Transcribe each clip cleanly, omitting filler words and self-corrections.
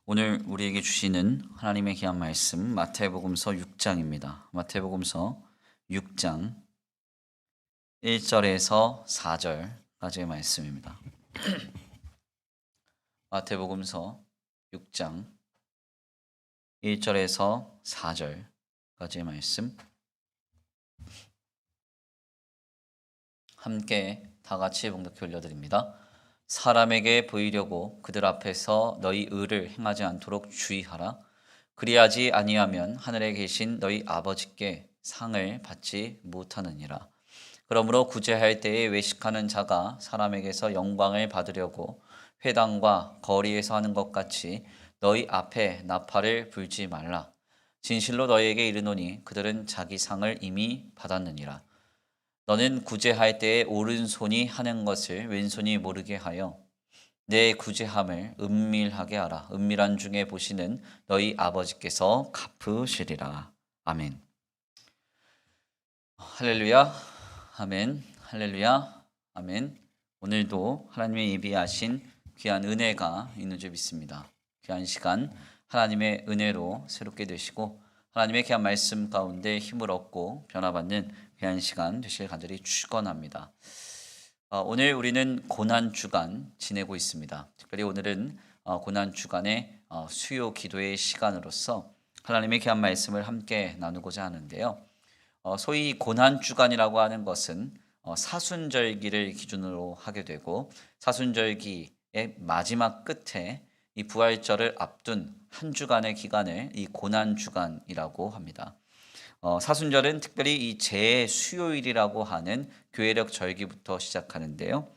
오늘 우리에게 주시는 하나님의 귀한 말씀 마태복음서 6장입니다. 마태복음서 6장 1절에서 4절까지의 말씀입니다. 마태복음서 6장 1절에서 4절까지의 말씀 함께 다 같이 봉독해 올려드립니다. 사람에게 보이려고 그들 앞에서 너희 의를 행하지 않도록 주의하라. 그리하지 아니하면 하늘에 계신 너희 아버지께 상을 받지 못하느니라. 그러므로 구제할 때에 외식하는 자가 사람에게서 영광을 받으려고 회당과 거리에서 하는 것 같이 너희 앞에 나팔을 불지 말라. 진실로 너희에게 이르노니 그들은 자기 상을 이미 받았느니라. 너는 구제할 때에 오른손이 하는 것을 왼손이 모르게 하여 내 구제함을 은밀하게 하라. 은밀한 중에 보시는 너희 아버지께서 갚으시리라. 아멘. 할렐루야. 아멘. 할렐루야. 아멘. 오늘도 하나님의 예비하신 귀한 은혜가 있는 줄 믿습니다. 귀한 시간 하나님의 은혜로 새롭게 되시고 하나님의 귀한 말씀 가운데 힘을 얻고 변화받는 귀한 시간 되실 간절히 축원합니다. 오늘 우리는 고난주간 지내고 있습니다. 특별히 오늘은 고난주간의 수요 기도의 시간으로서 하나님의 귀한 말씀을 함께 나누고자 하는데요. 소위 고난주간이라고 하는 것은 사순절기를 기준으로 하게 되고 사순절기의 마지막 끝에 이 부활절을 앞둔 한 주간의 기간을 이 고난주간이라고 합니다. 사순절은 특별히 이 재수요일이라고 하는 교회력 절기부터 시작하는데요.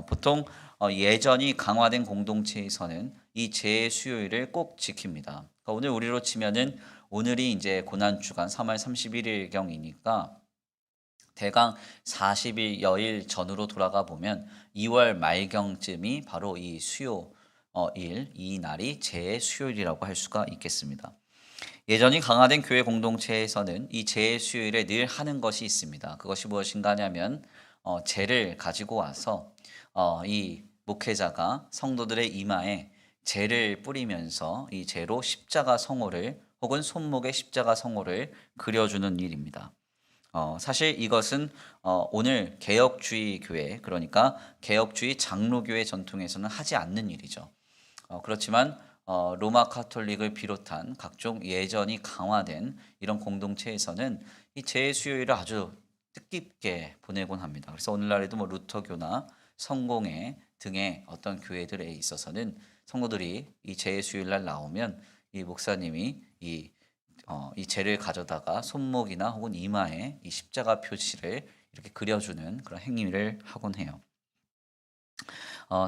보통 예전이 강화된 공동체에서는 이 재수요일을 꼭 지킵니다. 그러니까 오늘 우리로 치면은 오늘이 이제 고난주간 3월 31일경이니까 대강 40일 여일 전으로 돌아가 보면 2월 말경쯤이 바로 이 수요일, 이 날이 재수요일이라고 할 수가 있겠습니다. 예전이 강화된 교회 공동체에서는 이 재수요일에 늘 하는 것이 있습니다. 그것이 무엇인가 하냐면 재를 가지고 와서 이 목회자가 성도들의 이마에 재를 뿌리면서 이 재로 십자가 성호를 혹은 손목에 십자가 성호를 그려주는 일입니다. 사실 이것은 오늘 개혁주의 교회, 그러니까 개혁주의 장로교회 전통에서는 하지 않는 일이죠. 그렇지만 로마 카톨릭을 비롯한 각종 예전이 강화된 이런 공동체에서는 이 재수요일을 아주 뜻깊게 보내곤 합니다. 그래서 오늘날에도 뭐 루터교나 성공회 등의 어떤 교회들에 있어서는 성도들이 이 재수요일 날 나오면 이 목사님이 이 재를 가져다가 손목이나 혹은 이마에 이 십자가 표시를 이렇게 그려주는 그런 행위를 하곤 해요.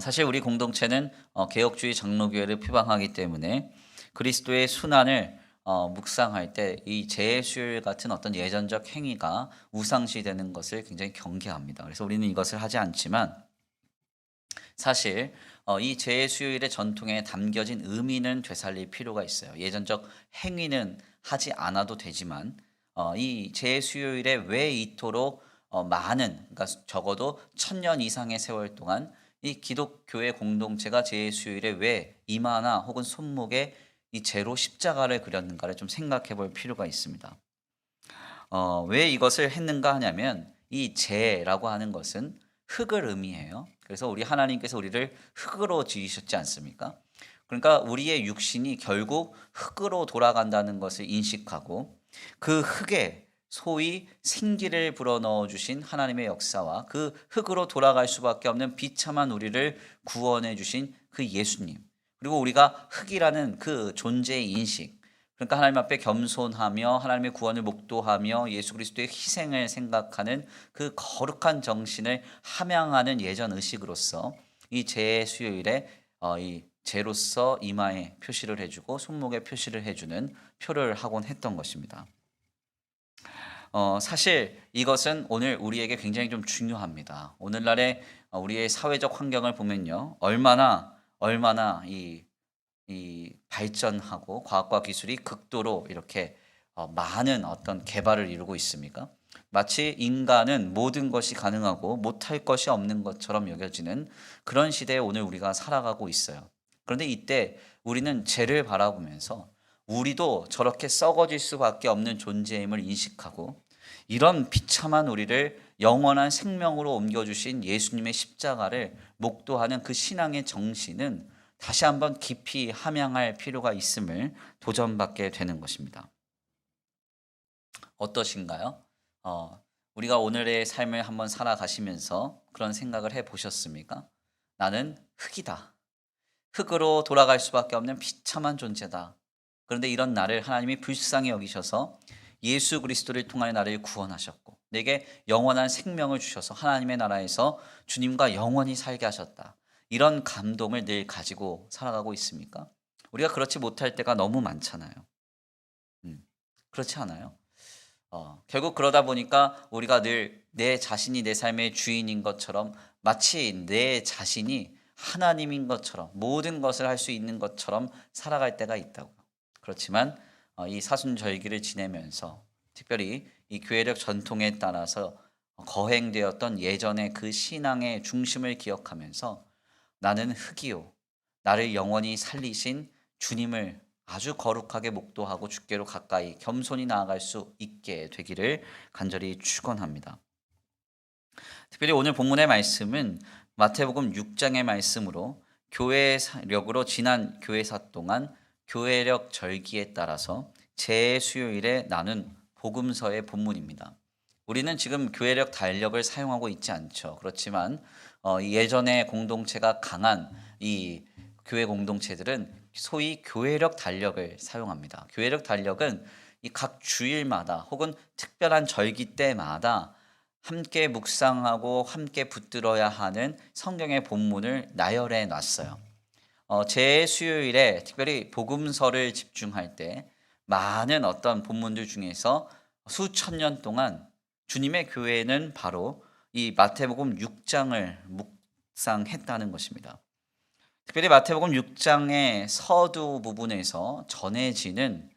사실 우리 공동체는 개혁주의 장로교회를 표방하기 때문에 그리스도의 순환을 묵상할 때 이 재수요일 같은 어떤 예전적 행위가 우상시되는 것을 굉장히 경계합니다. 그래서 우리는 이것을 하지 않지만 사실 이 재수요일의 전통에 담겨진 의미는 되살릴 필요가 있어요. 예전적 행위는 하지 않아도 되지만 이 재수요일에 왜 이토록 많은, 그러니까 적어도 1000년 이상의 세월 동안 이 기독교의 공동체가 재수요일에 왜 이마나 혹은 손목에 이 재로 십자가를 그렸는가를 좀 생각해 볼 필요가 있습니다. 왜 이것을 했는가 하냐면 이 재라고 하는 것은 흙을 의미해요. 그래서 우리 하나님께서 우리를 흙으로 지으셨지 않습니까? 그러니까 우리의 육신이 결국 흙으로 돌아간다는 것을 인식하고 그 흙에 소위 생기를 불어넣어 주신 하나님의 역사와 그 흙으로 돌아갈 수밖에 없는 비참한 우리를 구원해 주신 그 예수님, 그리고 우리가 흙이라는 그 존재의 인식, 그러니까 하나님 앞에 겸손하며 하나님의 구원을 목도하며 예수 그리스도의 희생을 생각하는 그 거룩한 정신을 함양하는 예전 의식으로서 이 재수요일에 이 재로서 이마에 표시를 해주고 손목에 표시를 해주는 표를 하곤 했던 것입니다. 사실 이것은 오늘 우리에게 굉장히 좀 중요합니다. 오늘날의 우리의 사회적 환경을 보면요, 얼마나 이 발전하고 과학과 기술이 극도로 이렇게 많은 어떤 개발을 이루고 있습니까? 마치 인간은 모든 것이 가능하고 못할 것이 없는 것처럼 여겨지는 그런 시대에 오늘 우리가 살아가고 있어요. 그런데 이때 우리는 쟤를 바라보면서 우리도 저렇게 썩어질 수밖에 없는 존재임을 인식하고 이런 비참한 우리를 영원한 생명으로 옮겨주신 예수님의 십자가를 목도하는 그 신앙의 정신은 다시 한번 깊이 함양할 필요가 있음을 도전받게 되는 것입니다. 어떠신가요? 우리가 오늘의 삶을 한번 살아가시면서 그런 생각을 해보셨습니까? 나는 흙이다. 흙으로 돌아갈 수밖에 없는 비참한 존재다. 그런데 이런 나를 하나님이 불쌍히 여기셔서 예수 그리스도를 통하여 나를 구원하셨고 내게 영원한 생명을 주셔서 하나님의 나라에서 주님과 영원히 살게 하셨다. 이런 감동을 늘 가지고 살아가고 있습니까? 우리가 그렇지 못할 때가 너무 많잖아요. 그렇지 않아요? 결국 그러다 보니까 우리가 늘 내 자신이 내 삶의 주인인 것처럼 마치 내 자신이 하나님인 것처럼 모든 것을 할 수 있는 것처럼 살아갈 때가 있다고요. 그렇지만 이 사순절기를 지내면서 특별히 이 교회력 전통에 따라서 거행되었던 예전의 그 신앙의 중심을 기억하면서 나는 흙이요 나를 영원히 살리신 주님을 아주 거룩하게 목도하고 주께로 가까이 겸손히 나아갈 수 있게 되기를 간절히 축원합니다. 특별히 오늘 본문의 말씀은 마태복음 6장의 말씀으로 교회력으로 지난 교회사 동안 교회력 절기에 따라서 제 수요일에 나눈 복음서의 본문입니다. 우리는 지금 교회력 달력을 사용하고 있지 않죠. 그렇지만 예전에 공동체가 강한 이 교회 공동체들은 소위 교회력 달력을 사용합니다. 교회력 달력은 이 각 주일마다 혹은 특별한 절기 때마다 함께 묵상하고 함께 붙들어야 하는 성경의 본문을 나열해 놨어요. 제 수요일에 특별히 복음서를 집중할 때 많은 어떤 본문들 중에서 수천 년 동안 주님의 교회는 바로 이 마태복음 6장을 묵상했다는 것입니다. 특별히 마태복음 6장의 서두 부분에서 전해지는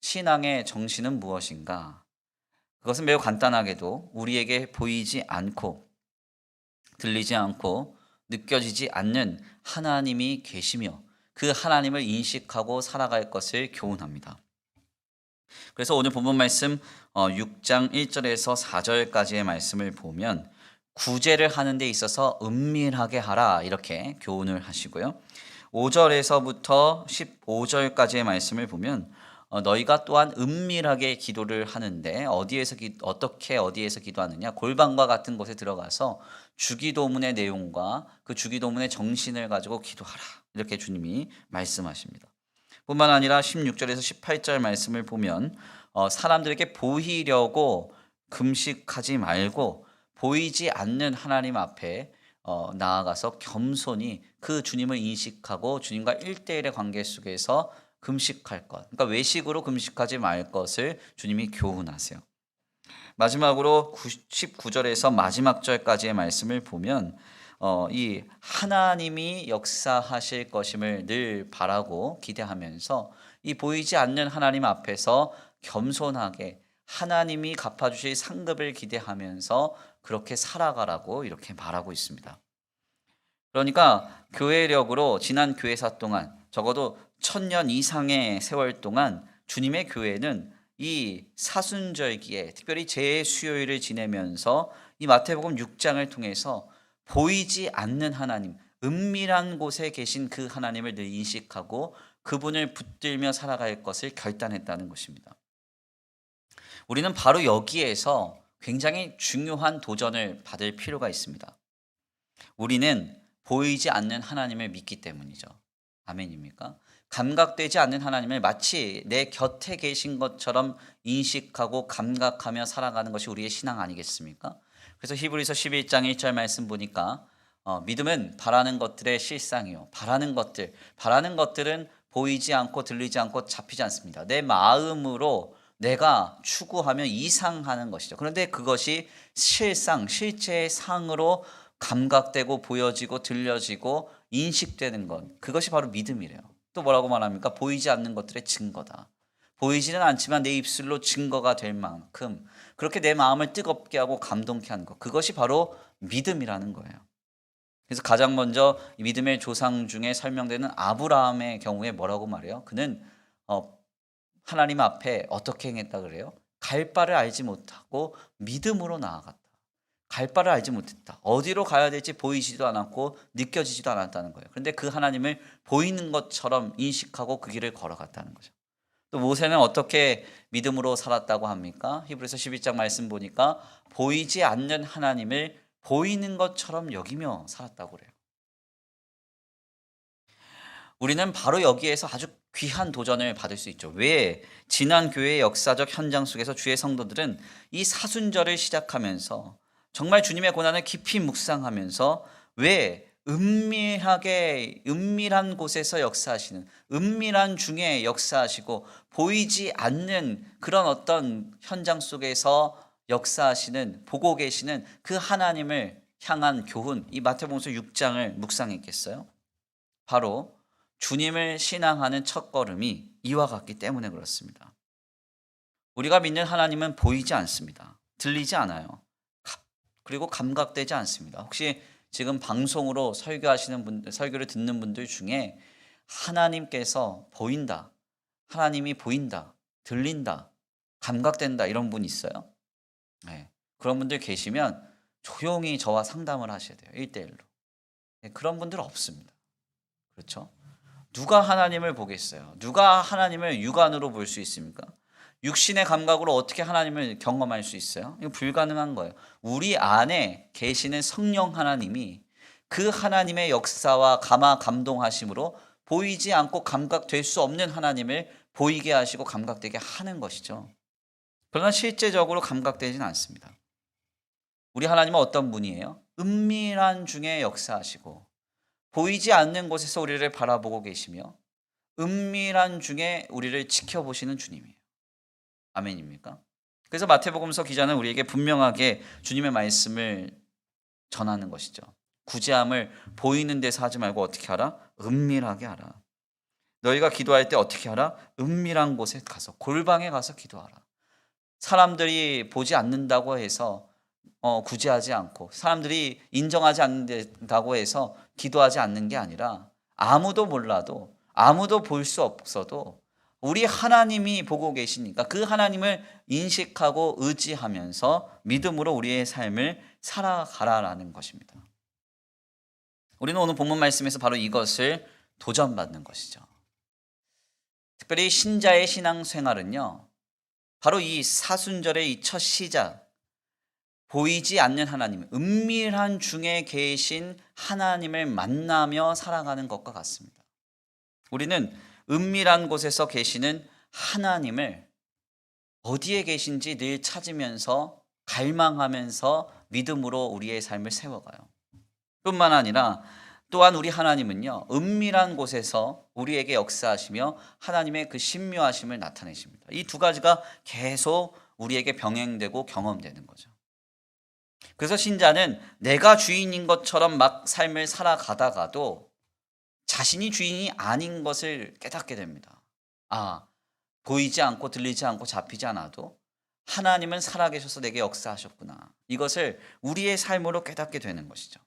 신앙의 정신은 무엇인가? 그것은 매우 간단하게도 우리에게 보이지 않고 들리지 않고 느껴지지 않는 하나님이 계시며 그 하나님을 인식하고 살아갈 것을 교훈합니다. 그래서 오늘 본문 말씀 6장 1절에서 4절까지의 말씀을 보면 구제를 하는 데 있어서 은밀하게 하라 이렇게 교훈을 하시고요. 5절에서부터 15절까지의 말씀을 보면 너희가 또한 은밀하게 기도를 하는데 어디에서 기도하느냐 골방과 같은 곳에 들어가서 주기도문의 내용과 그 주기도문의 정신을 가지고 기도하라 이렇게 주님이 말씀하십니다. 뿐만 아니라 16절에서 18절 말씀을 보면 사람들에게 보이려고 금식하지 말고 보이지 않는 하나님 앞에 나아가서 겸손히 그 주님을 인식하고 주님과 1대1의 관계 속에서 금식할 것. 그러니까 외식으로 금식하지 말 것을 주님이 교훈하세요. 마지막으로 19절에서 마지막 절까지의 말씀을 보면 이 하나님이 역사하실 것임을 늘 바라고 기대하면서 이 보이지 않는 하나님 앞에서 겸손하게 하나님이 갚아주실 상급을 기대하면서 그렇게 살아가라고 이렇게 말하고 있습니다. 그러니까 교회력으로 지난 교회사 동안 적어도 1000년 이상의 세월 동안 주님의 교회는 이 사순절기에 특별히 제 수요일을 지내면서 이 마태복음 6장을 통해서 보이지 않는 하나님, 은밀한 곳에 계신 그 하나님을 늘 인식하고 그분을 붙들며 살아갈 것을 결단했다는 것입니다. 우리는 바로 여기에서 굉장히 중요한 도전을 받을 필요가 있습니다. 우리는 보이지 않는 하나님을 믿기 때문이죠. 아멘입니까? 감각되지 않는 하나님을 마치 내 곁에 계신 것처럼 인식하고 감각하며 살아가는 것이 우리의 신앙 아니겠습니까? 그래서 히브리서 11장 1절 말씀 보니까 믿음은 바라는 것들의 실상이요. 바라는 것들은 보이지 않고 들리지 않고 잡히지 않습니다. 내 마음으로 내가 추구하며 이상하는 것이죠. 그런데 그것이 실체의 상으로 감각되고 보여지고 들려지고 인식되는 것, 그것이 바로 믿음이래요. 또 뭐라고 말합니까? 보이지 않는 것들의 증거다. 보이지는 않지만 내 입술로 증거가 될 만큼 그렇게 내 마음을 뜨겁게 하고 감동케 하는 것, 그것이 바로 믿음이라는 거예요. 그래서 가장 먼저 이 믿음의 조상 중에 설명되는 아브라함의 경우에 뭐라고 말해요? 그는 하나님 앞에 어떻게 행했다 그래요? 갈 바를 알지 못하고 믿음으로 나아갔다. 갈 바를 알지 못했다. 어디로 가야 될지 보이지도 않았고 느껴지지도 않았다는 거예요. 그런데 그 하나님을 보이는 것처럼 인식하고 그 길을 걸어갔다는 거죠. 또 모세는 어떻게 믿음으로 살았다고 합니까? 히브리서 11장 말씀 보니까 보이지 않는 하나님을 보이는 것처럼 여기며 살았다고 그래요. 우리는 바로 여기에서 아주 귀한 도전을 받을 수 있죠. 왜? 지난 교회의 역사적 현장 속에서 주의 성도들은 이 사순절을 시작하면서 정말 주님의 고난을 깊이 묵상하면서 왜 은밀한 곳에서 역사하시는, 은밀한 중에 역사하시고 보이지 않는 그런 어떤 현장 속에서 역사하시는, 보고 계시는 그 하나님을 향한 교훈, 이 마태복음서 6장을 묵상했겠어요? 바로 주님을 신앙하는 첫걸음이 이와 같기 때문에 그렇습니다. 우리가 믿는 하나님은 보이지 않습니다. 들리지 않아요. 그리고 감각되지 않습니다. 혹시 지금 방송으로 설교하시는 분들, 설교를 듣는 분들 중에 하나님께서 보인다, 하나님이 보인다, 들린다, 감각된다 이런 분 있어요? 네. 그런 분들 계시면 조용히 저와 상담을 하셔야 돼요. 1대1로. 네, 그런 분들 없습니다. 그렇죠? 누가 하나님을 보겠어요? 누가 하나님을 육안으로 볼 수 있습니까? 육신의 감각으로 어떻게 하나님을 경험할 수 있어요? 이거 불가능한 거예요. 우리 안에 계시는 성령 하나님이 그 하나님의 역사와 감동하심으로 보이지 않고 감각될 수 없는 하나님을 보이게 하시고 감각되게 하는 것이죠. 그러나 실제적으로 감각되지는 않습니다. 우리 하나님은 어떤 분이에요? 은밀한 중에 역사하시고 보이지 않는 곳에서 우리를 바라보고 계시며 은밀한 중에 우리를 지켜보시는 주님이에요. 아멘입니까? 그래서 마태복음서 기자는 우리에게 분명하게 주님의 말씀을 전하는 것이죠. 구제함을 보이는 데서 하지 말고 어떻게 하라? 은밀하게 하라. 너희가 기도할 때 어떻게 하라? 은밀한 곳에 가서, 골방에 가서 기도하라. 사람들이 보지 않는다고 해서 구제하지 않고, 사람들이 인정하지 않는다고 해서 기도하지 않는 게 아니라, 아무도 몰라도, 아무도 볼 수 없어도 우리 하나님이 보고 계시니까 그 하나님을 인식하고 의지하면서 믿음으로 우리의 삶을 살아가라라는 것입니다. 우리는 오늘 본문 말씀에서 바로 이것을 도전받는 것이죠. 특별히 신자의 신앙생활은요, 바로 이 사순절의 이 첫 시작, 보이지 않는 하나님, 은밀한 중에 계신 하나님을 만나며 살아가는 것과 같습니다. 우리는 은밀한 곳에서 계시는 하나님을 어디에 계신지 늘 찾으면서 갈망하면서 믿음으로 우리의 삶을 세워가요. 뿐만 아니라 또한 우리 하나님은요, 은밀한 곳에서 우리에게 역사하시며 하나님의 그 신묘하심을 나타내십니다. 이 두 가지가 계속 우리에게 병행되고 경험되는 거죠. 그래서 신자는 내가 주인인 것처럼 막 삶을 살아가다가도 자신이 주인이 아닌 것을 깨닫게 됩니다. 보이지 않고 들리지 않고 잡히지 않아도 하나님은 살아계셔서 내게 역사하셨구나. 이것을 우리의 삶으로 깨닫게 되는 것이죠.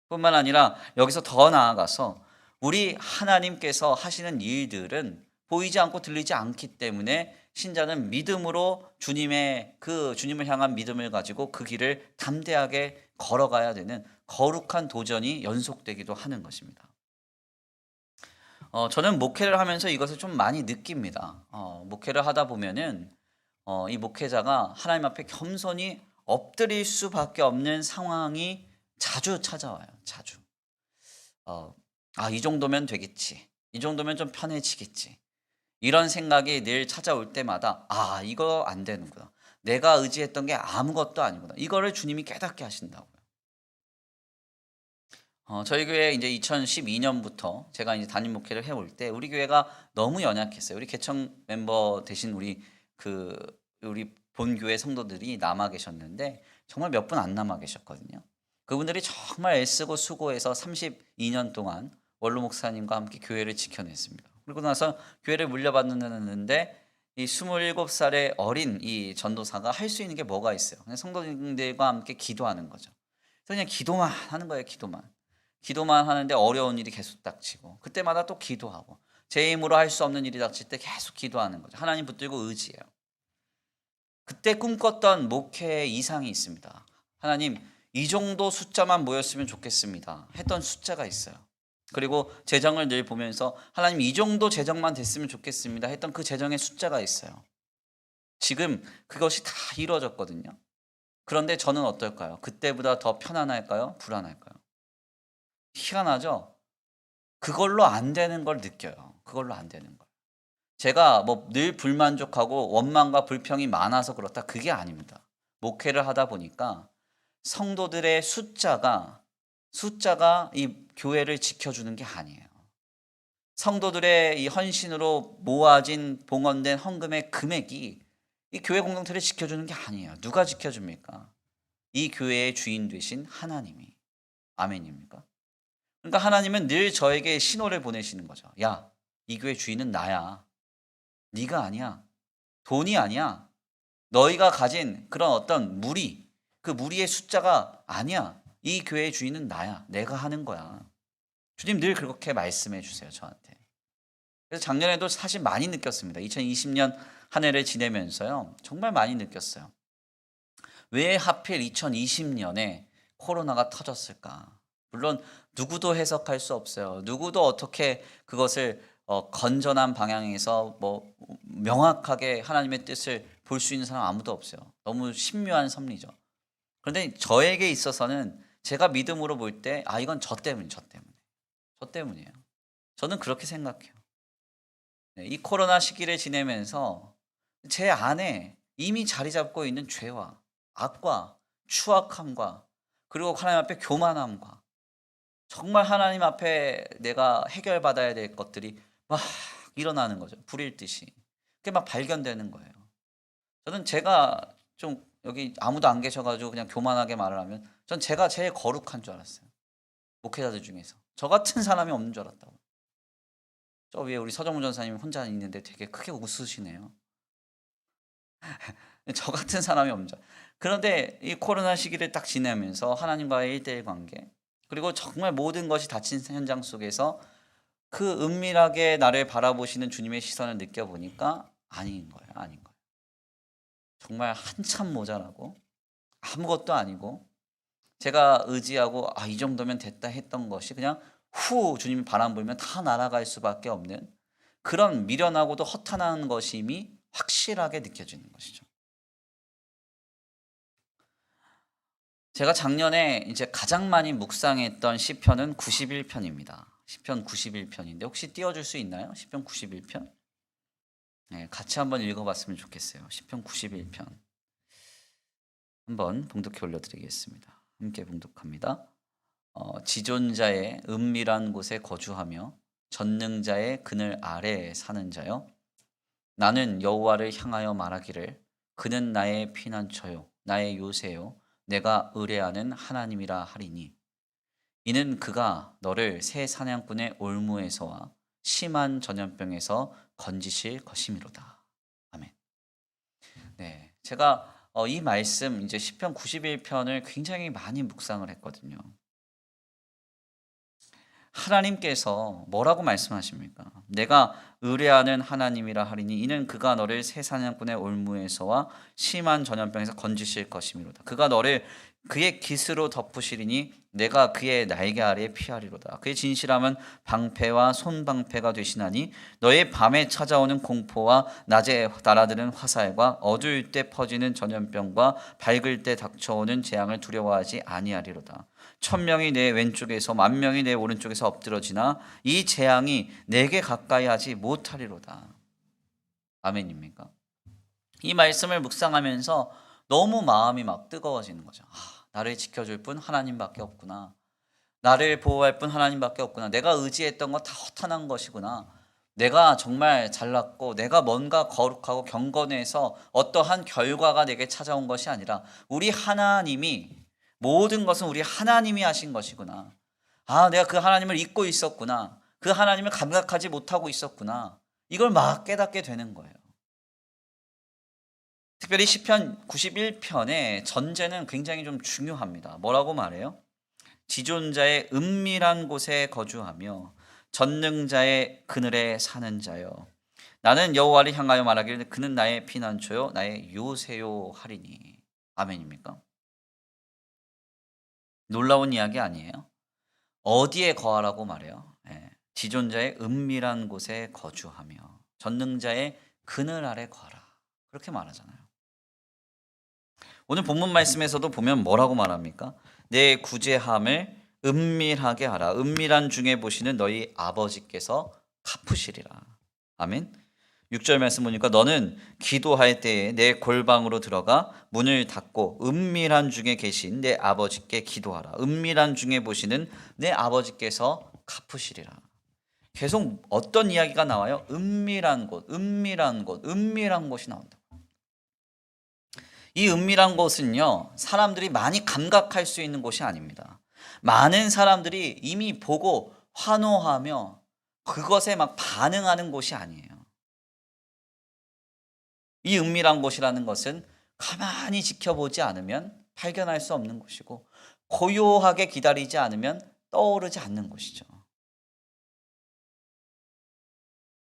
뿐만 아니라 여기서 더 나아가서 우리 하나님께서 하시는 일들은 보이지 않고 들리지 않기 때문에 신자는 믿음으로 주님을 향한 믿음을 가지고 그 길을 담대하게 걸어가야 되는 거룩한 도전이 연속되기도 하는 것입니다. 저는 목회를 하면서 이것을 좀 많이 느낍니다. 목회를 하다 보면은 이 목회자가 하나님 앞에 겸손히 엎드릴 수밖에 없는 상황이 자주 찾아와요. 자주. 이 정도면 되겠지. 이 정도면 좀 편해지겠지. 이런 생각이 늘 찾아올 때마다 이거 안 되는구나. 내가 의지했던 게 아무것도 아니구나. 이거를 주님이 깨닫게 하신다고요. 저희 교회 이제 2012년부터 제가 이제 담임 목회를 해올 때 우리 교회가 너무 연약했어요. 우리 개청 멤버 대신 우리 본교회 성도들이 남아 계셨는데 정말 몇 분 안 남아 계셨거든요. 그분들이 정말 애쓰고 수고해서 32년 동안 원로 목사님과 함께 교회를 지켜냈습니다. 그리고 나서 교회를 물려받는데 이 27살의 어린 이 전도사가 할 수 있는 게 뭐가 있어요? 그냥 성도님들과 함께 기도하는 거죠. 그래서 그냥 기도만 하는 거예요. 기도만. 기도만 하는데 어려운 일이 계속 닥치고 그때마다 또 기도하고 제 힘으로 할 수 없는 일이 닥칠 때 계속 기도하는 거죠. 하나님 붙들고 의지해요. 그때 꿈꿨던 목회의 이상이 있습니다. 하나님 이 정도 숫자만 모였으면 좋겠습니다 했던 숫자가 있어요. 그리고 재정을 늘 보면서 하나님 이 정도 재정만 됐으면 좋겠습니다 했던 그 재정의 숫자가 있어요. 지금 그것이 다 이루어졌거든요. 그런데 저는 어떨까요? 그때보다 더 편안할까요? 불안할까요? 희한하죠? 그걸로 안 되는 걸 느껴요. 그걸로 안 되는 걸. 제가 뭐 늘 불만족하고 원망과 불평이 많아서 그렇다. 그게 아닙니다. 목회를 하다 보니까 성도들의 숫자가 이 교회를 지켜주는 게 아니에요. 성도들의 이 헌신으로 모아진 봉헌된 헌금의 금액이 이 교회 공동체를 지켜주는 게 아니에요. 누가 지켜줍니까? 이 교회의 주인 되신 하나님이. 아멘입니까? 그러니까 하나님은 늘 저에게 신호를 보내시는 거죠. 야, 이 교회 주인은 나야. 네가 아니야. 돈이 아니야. 너희가 가진 그런 어떤 무리, 그 무리의 숫자가 아니야. 이 교회의 주인은 나야. 내가 하는 거야. 주님 늘 그렇게 말씀해 주세요, 저한테. 그래서 작년에도 사실 많이 느꼈습니다. 2020년 한 해를 지내면서요. 정말 많이 느꼈어요. 왜 하필 2020년에 코로나가 터졌을까? 물론 누구도 해석할 수 없어요. 누구도 어떻게 그것을 건전한 방향에서 뭐 명확하게 하나님의 뜻을 볼 수 있는 사람 아무도 없어요. 너무 신묘한 섭리죠. 그런데 저에게 있어서는 제가 믿음으로 볼 때 이건 저 때문이에요. 저는 그렇게 생각해요. 네, 이 코로나 시기를 지내면서 제 안에 이미 자리 잡고 있는 죄와 악과 추악함과 그리고 하나님 앞에 교만함과 정말 하나님 앞에 내가 해결받아야 될 것들이 막 일어나는 거죠. 불일 듯이. 그게 막 발견되는 거예요. 저는 제가 좀 여기 아무도 안 계셔가지고 그냥 교만하게 말을 하면 전 제가 제일 거룩한 줄 알았어요. 목회자들 중에서. 저 같은 사람이 없는 줄 알았다고. 저 위에 우리 서정훈 전사님 혼자 있는데 되게 크게 웃으시네요. 저 같은 사람이 없는 줄. 그런데 이 코로나 시기를 딱 지내면서 하나님과의 1대1 관계 그리고 정말 모든 것이 닫힌 현장 속에서 그 은밀하게 나를 바라보시는 주님의 시선을 느껴보니까 아닌 거예요. 정말 한참 모자라고 아무것도 아니고 제가 의지하고 이 정도면 됐다 했던 것이 그냥 주님이 바람 불면 다 날아갈 수밖에 없는 그런 미련하고도 허탄한 것임이 확실하게 느껴지는 것이죠. 제가 작년에 이제 가장 많이 묵상했던 시편은 91편입니다. 시편 91편인데 혹시 띄워줄 수 있나요? 시편 91편? 네, 같이 한번 읽어봤으면 좋겠어요. 시편 91편. 한번 봉독해 올려드리겠습니다. 함께 봉독합니다. 지존자의 은밀한 곳에 거주하며 전능자의 그늘 아래에 사는 자여 나는 여호와를 향하여 말하기를 그는 나의 피난처요 나의 요새요 내가 의뢰하는 하나님이라 하리니 이는 그가 너를 새 사냥꾼의 올무에서와 심한 전염병에서 건지실 것이미로다. 아멘. 네, 제가 이 말씀 이제 시편 91편을 굉장히 많이 묵상을 했거든요. 하나님께서 뭐라고 말씀하십니까? 내가 의뢰하는 하나님이라 하리니 이는 그가 너를 새 사냥꾼의 올무에서와 심한 전염병에서 건지실 것이미로다. 그가 너를 그의 깃으로 덮으시리니 내가 그의 날개 아래에 피하리로다. 그의 진실함은 방패와 손방패가 되시나니 너의 밤에 찾아오는 공포와 낮에 날아드는 화살과 어두울 때 퍼지는 전염병과 밝을 때 닥쳐오는 재앙을 두려워하지 아니하리로다. 1000명이 내 왼쪽에서 10,000명이 내 오른쪽에서 엎드러지나 이 재앙이 내게 가까이 하지 못하리로다. 아멘입니까? 이 말씀을 묵상하면서 너무 마음이 막 뜨거워지는 거죠. 나를 지켜줄 분 하나님밖에 없구나. 나를 보호할 분 하나님밖에 없구나. 내가 의지했던 거 다 허탄한 것이구나. 내가 정말 잘났고 내가 뭔가 거룩하고 경건해서 어떠한 결과가 내게 찾아온 것이 아니라 우리 하나님이 모든 것은 우리 하나님이 하신 것이구나. 내가 그 하나님을 잊고 있었구나. 그 하나님을 감각하지 못하고 있었구나. 이걸 막 깨닫게 되는 거예요. 특별히 시편 91편의 전제는 굉장히 좀 중요합니다. 뭐라고 말해요? 지존자의 은밀한 곳에 거주하며 전능자의 그늘에 사는 자여. 나는 여호와를 향하여 말하기를 그는 나의 피난처요 나의 요새요 하리니. 아멘입니까? 놀라운 이야기 아니에요? 어디에 거하라고 말해요? 지존자의 은밀한 곳에 거주하며 전능자의 그늘 아래 거하라. 그렇게 말하잖아요. 오늘 본문 말씀에서도 보면 뭐라고 말합니까? 내 구제함을 은밀하게 하라. 은밀한 중에 보시는 너희 아버지께서 갚으시리라. 아멘. 6절 말씀 보니까 너는 기도할 때에 내 골방으로 들어가 문을 닫고 은밀한 중에 계신 내 아버지께 기도하라. 은밀한 중에 보시는 내 아버지께서 갚으시리라. 계속 어떤 이야기가 나와요? 은밀한 곳, 은밀한 곳, 은밀한 곳이 나온다. 이 은밀한 곳은요, 사람들이 많이 감각할 수 있는 곳이 아닙니다. 많은 사람들이 이미 보고 환호하며 그것에 막 반응하는 곳이 아니에요. 이 은밀한 곳이라는 것은 가만히 지켜보지 않으면 발견할 수 없는 곳이고, 고요하게 기다리지 않으면 떠오르지 않는 곳이죠.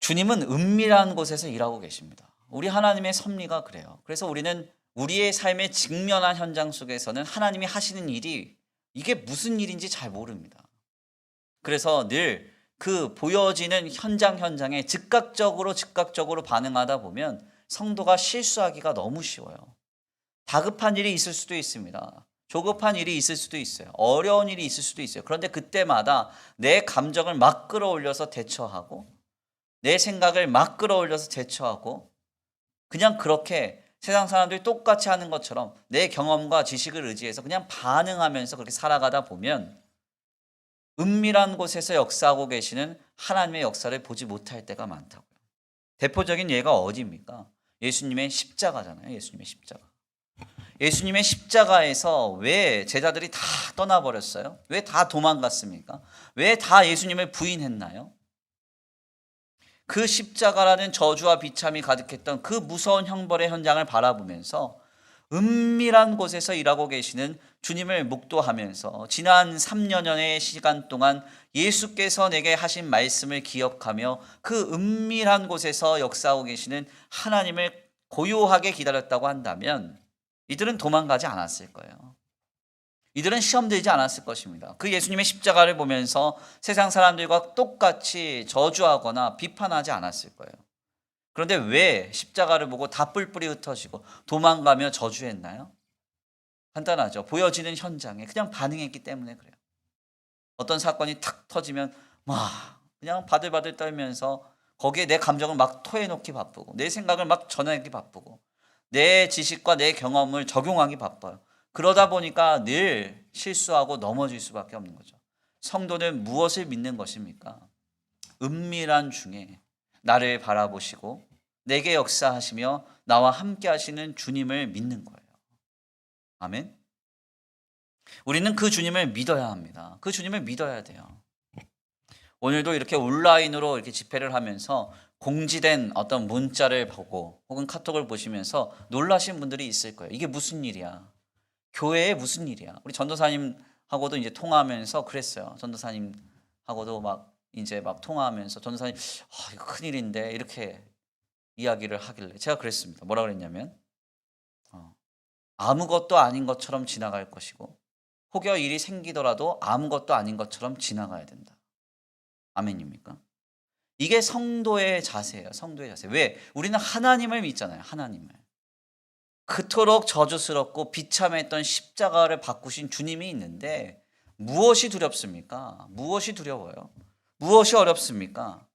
주님은 은밀한 곳에서 일하고 계십니다. 우리 하나님의 섭리가 그래요. 그래서 우리는 우리의 삶에 직면한 현장 속에서는 하나님이 하시는 일이 이게 무슨 일인지 잘 모릅니다. 그래서 늘 그 보여지는 현장에 즉각적으로 반응하다 보면 성도가 실수하기가 너무 쉬워요. 다급한 일이 있을 수도 있습니다. 조급한 일이 있을 수도 있어요. 어려운 일이 있을 수도 있어요. 그런데 그때마다 내 감정을 막 끌어올려서 대처하고 내 생각을 막 끌어올려서 대처하고 그냥 그렇게 세상 사람들이 똑같이 하는 것처럼 내 경험과 지식을 의지해서 그냥 반응하면서 그렇게 살아가다 보면 은밀한 곳에서 역사하고 계시는 하나님의 역사를 보지 못할 때가 많다고요. 대표적인 예가 어디입니까? 예수님의 십자가잖아요. 예수님의 십자가. 예수님의 십자가에서 왜 제자들이 다 떠나버렸어요? 왜 다 도망갔습니까? 왜 다 예수님을 부인했나요? 그 십자가라는 저주와 비참이 가득했던 그 무서운 형벌의 현장을 바라보면서 은밀한 곳에서 일하고 계시는 주님을 묵도하면서 지난 3년여의 시간 동안 예수께서 내게 하신 말씀을 기억하며 그 은밀한 곳에서 역사하고 계시는 하나님을 고요하게 기다렸다고 한다면 이들은 도망가지 않았을 거예요. 이들은 시험 들지 않았을 것입니다. 그 예수님의 십자가를 보면서 세상 사람들과 똑같이 저주하거나 비판하지 않았을 거예요. 그런데 왜 십자가를 보고 다 뿔뿔이 흩어지고 도망가며 저주했나요? 간단하죠. 보여지는 현장에 그냥 반응했기 때문에 그래요. 어떤 사건이 탁 터지면 막 그냥 바들바들 떨면서 거기에 내 감정을 막 토해놓기 바쁘고 내 생각을 막 전하기 바쁘고 내 지식과 내 경험을 적용하기 바빠요. 그러다 보니까 늘 실수하고 넘어질 수밖에 없는 거죠. 성도는 무엇을 믿는 것입니까? 은밀한 중에 나를 바라보시고 내게 역사하시며 나와 함께 하시는 주님을 믿는 거예요. 아멘. 우리는 그 주님을 믿어야 합니다. 그 주님을 믿어야 돼요. 오늘도 이렇게 온라인으로 이렇게 집회를 하면서 공지된 어떤 문자를 보고 혹은 카톡을 보시면서 놀라신 분들이 있을 거예요. 이게 무슨 일이야? 교회에 무슨 일이야? 우리 전도사님하고도 이제 통화하면서 그랬어요. 전도사님하고도 막 통화하면서 전도사님, 이거 큰일인데 이렇게 이야기를 하길래 제가 그랬습니다. 뭐라 그랬냐면 아무것도 아닌 것처럼 지나갈 것이고 혹여 일이 생기더라도 아무것도 아닌 것처럼 지나가야 된다. 아멘입니까? 이게 성도의 자세예요. 성도의 자세. 왜? 우리는 하나님을 믿잖아요. 하나님을. 그토록 저주스럽고 비참했던 십자가를 바꾸신 주님이 있는데 무엇이 두렵습니까? 무엇이 두려워요? 무엇이 어렵습니까?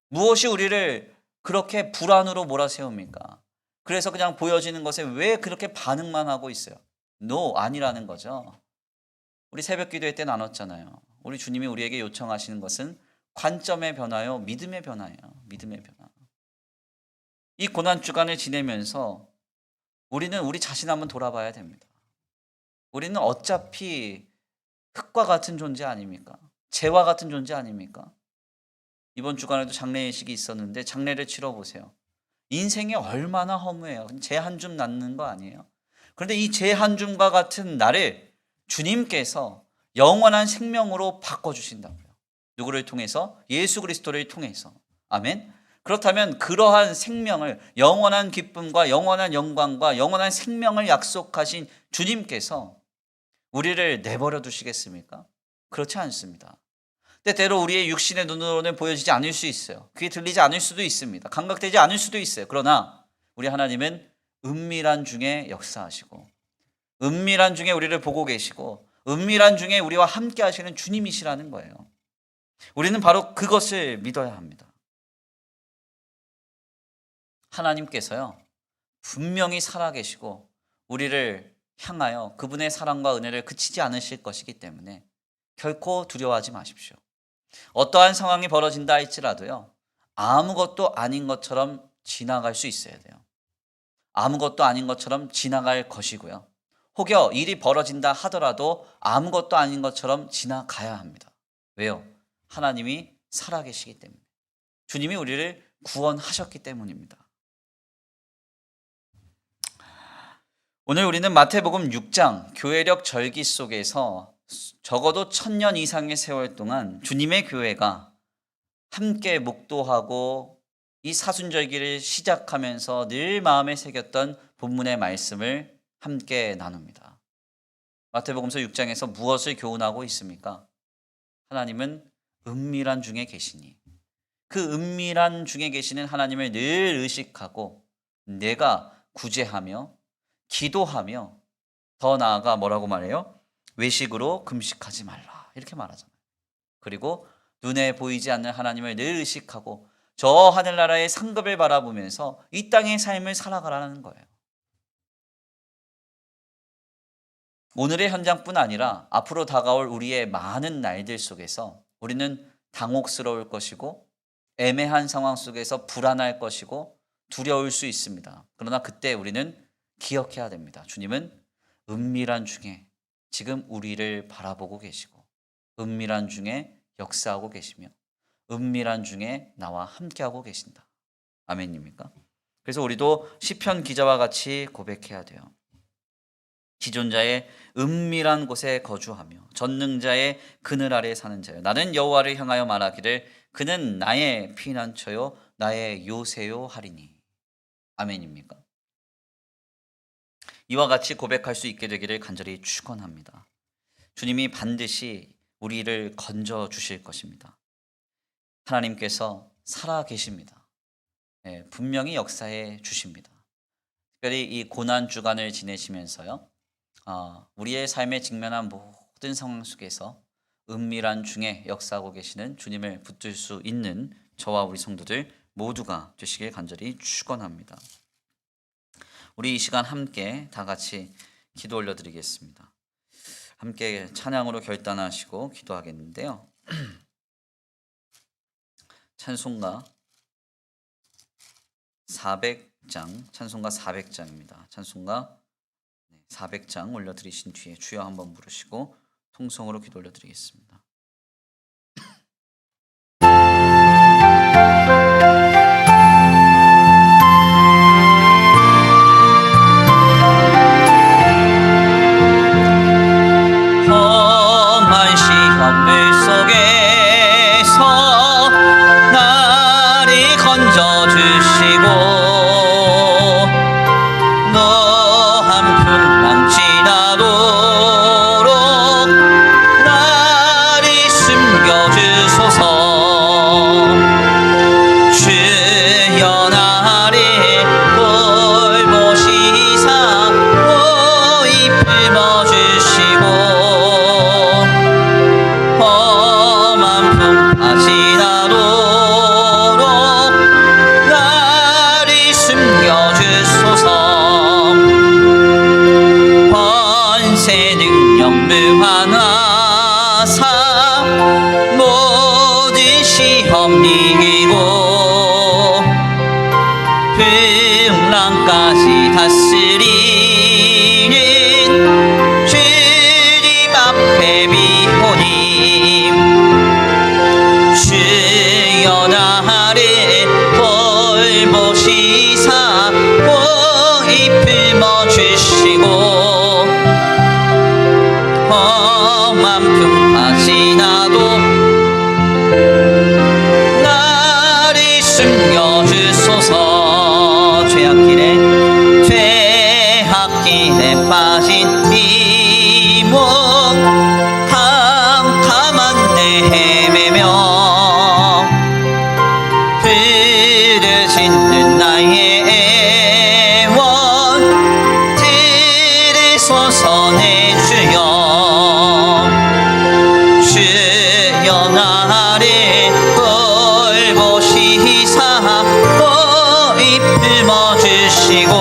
무엇이 우리를 그렇게 불안으로 몰아세웁니까? 그래서 그냥 보여지는 것에 왜 그렇게 반응만 하고 있어요? No, 아니라는 거죠. 우리 새벽 기도회 때 나눴잖아요. 우리 주님이 우리에게 요청하시는 것은 관점의 변화요, 믿음의 변화예요. 믿음의 변화. 이 고난 주간을 지내면서 우리는 우리 자신 한번 돌아봐야 됩니다. 우리는 어차피 흙과 같은 존재 아닙니까? 재와 같은 존재 아닙니까? 이번 주간에도 장례 예식이 있었는데 장례를 치러보세요. 인생이 얼마나 허무해요. 재 한 줌 낳는 거 아니에요? 그런데 이 재 한 줌과 같은 나를 주님께서 영원한 생명으로 바꿔주신다고요. 누구를 통해서? 예수 그리스도를 통해서. 아멘. 그렇다면 그러한 생명을, 영원한 기쁨과 영원한 영광과 영원한 생명을 약속하신 주님께서 우리를 내버려 두시겠습니까? 그렇지 않습니다. 때때로 우리의 육신의 눈으로는 보여지지 않을 수 있어요. 귀에 들리지 않을 수도 있습니다. 감각되지 않을 수도 있어요. 그러나 우리 하나님은 은밀한 중에 역사하시고, 은밀한 중에 우리를 보고 계시고, 은밀한 중에 우리와 함께 하시는 주님이시라는 거예요. 우리는 바로 그것을 믿어야 합니다. 하나님께서요, 분명히 살아계시고 우리를 향하여 그분의 사랑과 은혜를 그치지 않으실 것이기 때문에 결코 두려워하지 마십시오. 어떠한 상황이 벌어진다 할지라도요, 아무것도 아닌 것처럼 지나갈 수 있어야 돼요. 아무것도 아닌 것처럼 지나갈 것이고요. 혹여 일이 벌어진다 하더라도 아무것도 아닌 것처럼 지나가야 합니다. 왜요? 하나님이 살아계시기 때문에. 주님이 우리를 구원하셨기 때문입니다. 오늘 우리는 마태복음 6장 교회력 절기 속에서 적어도 1000년 이상의 세월 동안 주님의 교회가 함께 묵도하고 이 사순절기를 시작하면서 늘 마음에 새겼던 본문의 말씀을 함께 나눕니다. 마태복음서 6장에서 무엇을 교훈하고 있습니까? 하나님은 은밀한 중에 계시니, 그 은밀한 중에 계시는 하나님을 늘 의식하고 내가 구제하며 기도하며, 더 나아가 뭐라고 말해요? 외식으로 금식하지 말라, 이렇게 말하잖아요. 그리고 눈에 보이지 않는 하나님을 늘 의식하고 저 하늘나라의 상급을 바라보면서 이 땅의 삶을 살아가라는 거예요. 오늘의 현장뿐 아니라 앞으로 다가올 우리의 많은 날들 속에서 우리는 당혹스러울 것이고 애매한 상황 속에서 불안할 것이고 두려울 수 있습니다. 그러나 그때 우리는 기억해야 됩니다. 주님은 은밀한 중에 지금 우리를 바라보고 계시고, 은밀한 중에 역사하고 계시며, 은밀한 중에 나와 함께하고 계신다. 아멘입니까? 그래서 우리도 시편 기자와 같이 고백해야 돼요. 지존자의 은밀한 곳에 거주하며 전능자의 그늘 아래 사는 자요, 나는 여호와를 향하여 말하기를 그는 나의 피난처요 나의 요새요 하리니. 아멘입니까? 이와 같이 고백할 수 있게 되기를 간절히 축원합니다. 주님이 반드시 우리를 건져 주실 것입니다. 하나님께서 살아 계십니다. 분명히 역사해 주십니다. 특별히 이 고난 주간을 지내시면서요, 우리의 삶에 직면한 모든 상황 속에서 은밀한 중에 역사하고 계시는 주님을 붙들 수 있는 저와 우리 성도들 모두가 되시길 간절히 축원합니다. 우리 이 시간 함께 다 같이 기도 올려드리겠습니다. 함께 찬양으로 결단하시고 기도하겠는데요. 찬송가 400장, 찬송가 400장입니다. 찬송가 400장 올려드리신 뒤에 주여 한번 부르시고 통성으로 기도 올려드리겠습니다. 험한 시험들 속에서 나를 건져주시고 너 한 푼만 지나도록 나를 숨겨주소서. 주여 나를 돌보시사 너희 품어주시고 험한 풍파 지나도록 나를 숨겨주소서. 길에 빠진 이 몸 캄캄한 데 헤매며 불을 짓는 나의 애원 들으소서 내 주여. 주여 나를 돌보시사 보이 품어주시고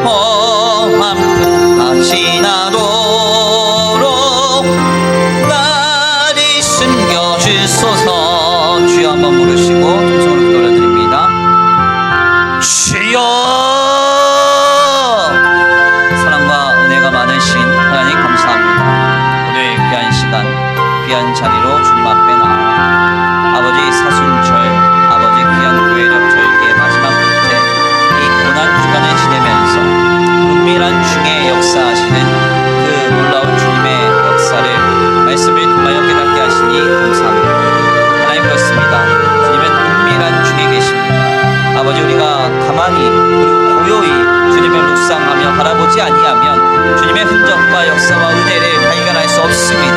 험한 지나도록 나를 숨겨주소서. 주여 한번 부르시고 통성으로 기도드립니다. 주여. 사랑과 은혜가 많으신 하나님 감사합니다. 오늘 귀한 시간 귀한 자리로 주님 앞에 나와 아버지 사순절 아버지 귀한 교회적 절기의 마지막 끝에 이 고난 주간을 지내면서 은밀한 중에 역사하시는 그 놀라운 주님의 역사를 말씀을 통하여 깨닫게 하시니 감사합니다. 하나님 그렇습니다. 주님은 은밀한 중에 계십니다. 아버지 우리가 가만히 그리고 고요히 주님을 묵상하며 바라보지 아니하면 주님의 흔적과 역사와 은혜를 발견할 수 없습니다.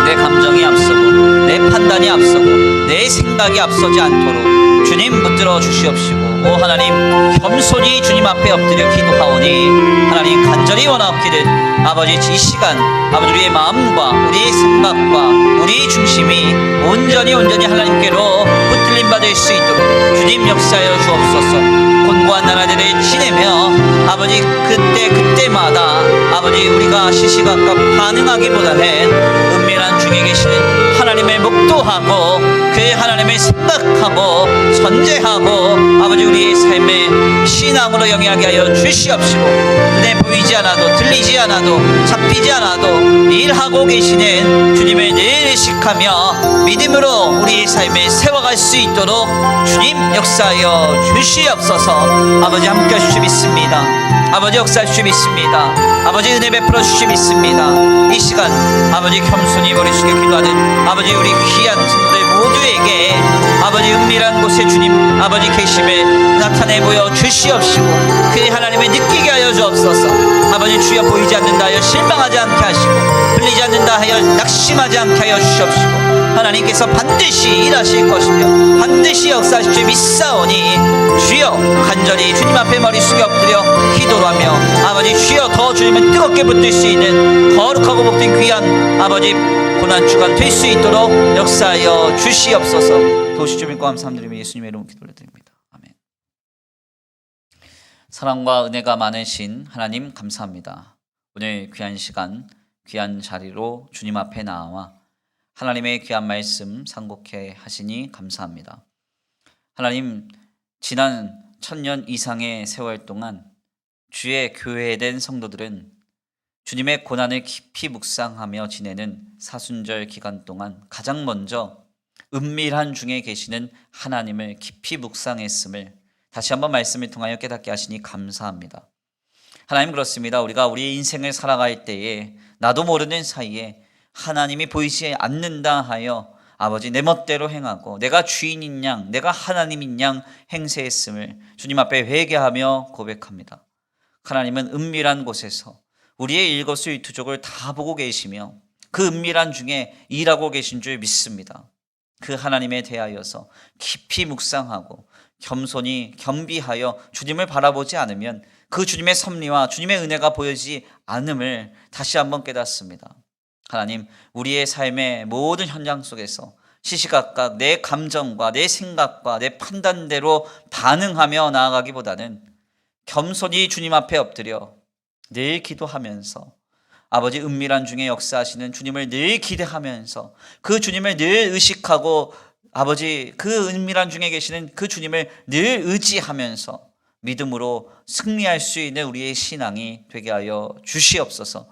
내 감정이 앞서고 내 판단이 앞서고 내 생각이 앞서지 않도록 주님 붙들어 주시옵시고 오 하나님 겸손히 주님 앞에 엎드려 기도하오니 하나님 간절히 원하옵기를 아버지 이 시간 아버지 우리의 마음과 우리의 생각과 우리의 중심이 온전히 하나님께로 붙들림 받을 수 있도록 주님 역사하여 주옵소서. 곤고한 나라들을 지내며 아버지 그때마다 아버지 우리가 시시각각 반응하기보다는 은밀한 중에 계시는 하나님을 목도하고 그 하나님을 생각하고 전제하고 아버지 우리의 삶을 신앙으로 영위하게 하여 주시옵시고 눈에 보이지 않아도 들리지 않아도 잡히지 않아도 일하고 계시는 주님을 늘 의식하며 믿음으로 우리의 삶을 세워갈 수 있도록 주님 역사하여 주시옵소서. 아버지 함께 하시기 믿습니다. 아버지 역사할 수 믿습니다. 아버지 은혜 베풀어 주시 믿습니다. 이 시간 아버지 겸손히 머리 숙여 기도하는 아버지 우리 귀한 성도들 모두에게 아버지 은밀한 곳에 주님 아버지 계심을 나타내 보여 주시옵시고 그 하나님을 느끼게 하여 주옵소서. 아버지 주여 보이지 않는다 하여 실망하지 않게 하시고 들리지 않는다 하여 낙심하지 않게 하여 주시옵시고 하나님께서 반드시 일하실 것이며 반드시 역사하실 줄 믿사오니 주여 간절히 주님 앞에 머리 숙여 엎드려 기도로 하며 아버지 주여 더 주님을 뜨겁게 붙들 수 있는 거룩하고 복된 귀한 아버지 고난주간 될 수 있도록 역사하여 주시옵소서. 도시주 믿고 감사드리며 예수님의 이름으로 기도를 드립니다. 아멘. 사랑과 은혜가 많으신 하나님 감사합니다. 오늘 귀한 시간 귀한 자리로 주님 앞에 나와 하나님의 귀한 말씀 상고케 하시니 감사합니다. 하나님 지난 1000년 이상의 세월 동안 주의 교회된 성도들은 주님의 고난을 깊이 묵상하며 지내는 사순절 기간 동안 가장 먼저 은밀한 중에 계시는 하나님을 깊이 묵상했음을 다시 한번 말씀을 통하여 깨닫게 하시니 감사합니다. 하나님 그렇습니다. 우리가 우리의 인생을 살아갈 때에 나도 모르는 사이에 하나님이 보이지 않는다 하여 아버지 내 멋대로 행하고 내가 주인인 양 내가 하나님인 양 행세했음을 주님 앞에 회개하며 고백합니다. 하나님은 은밀한 곳에서 우리의 일거수일투족을 다 보고 계시며 그 은밀한 중에 일하고 계신 줄 믿습니다. 그 하나님에 대하여서 깊이 묵상하고 겸손히 겸비하여 주님을 바라보지 않으면 그 주님의 섭리와 주님의 은혜가 보이지 않음을 다시 한번 깨닫습니다. 하나님 우리의 삶의 모든 현장 속에서 시시각각 내 감정과 내 생각과 내 판단대로 반응하며 나아가기보다는 겸손히 주님 앞에 엎드려 늘 기도하면서 아버지 은밀한 중에 역사하시는 주님을 늘 기대하면서 그 주님을 늘 의식하고 아버지 그 은밀한 중에 계시는 그 주님을 늘 의지하면서 믿음으로 승리할 수 있는 우리의 신앙이 되게 하여 주시옵소서.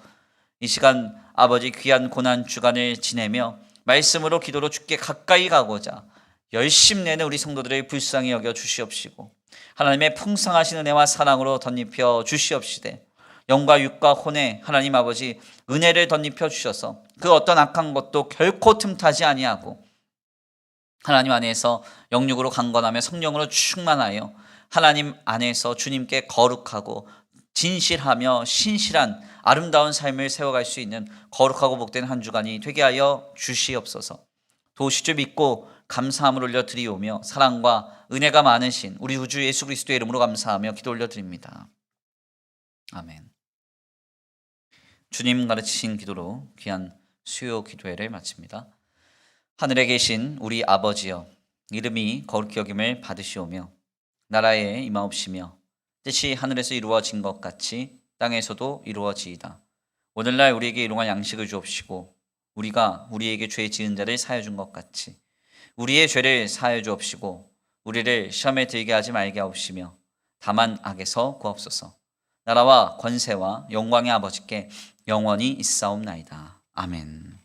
이 시간 아버지 귀한 고난 주간을 지내며 말씀으로 기도로 주께 가까이 가고자 열심 내는 우리 성도들의 불쌍히 여겨 주시옵시고 하나님의 풍성하신 은혜와 사랑으로 덧입혀 주시옵시되 영과 육과 혼에 하나님 아버지 은혜를 덧입혀 주셔서 그 어떤 악한 것도 결코 틈타지 아니하고 하나님 안에서 영육으로 강건하며 성령으로 충만하여 하나님 안에서 주님께 거룩하고 진실하며 신실한 아름다운 삶을 세워갈 수 있는 거룩하고 복된 한 주간이 되게 하여 주시옵소서. 도시주 믿고 감사함을 올려드리오며 사랑과 은혜가 많으신 우리 우주 예수 그리스도의 이름으로 감사하며 기도 올려드립니다. 아멘. 주님 가르치신 기도로 귀한 수요 기도회를 마칩니다. 하늘에 계신 우리 아버지여, 이름이 거룩히 여김을 받으시오며 나라에 임하옵시며 뜻이 하늘에서 이루어진 것 같이 땅에서도 이루어지이다. 오늘날 우리에게 일용할 양식을 주옵시고 우리가 우리에게 죄 지은 자를 사하여 준 것 같이 우리의 죄를 사하여 주옵시고 우리를 시험에 들게 하지 말게 하옵시며 다만 악에서 구하옵소서. 나라와 권세와 영광의 아버지께 영원히 있사옵나이다. 아멘.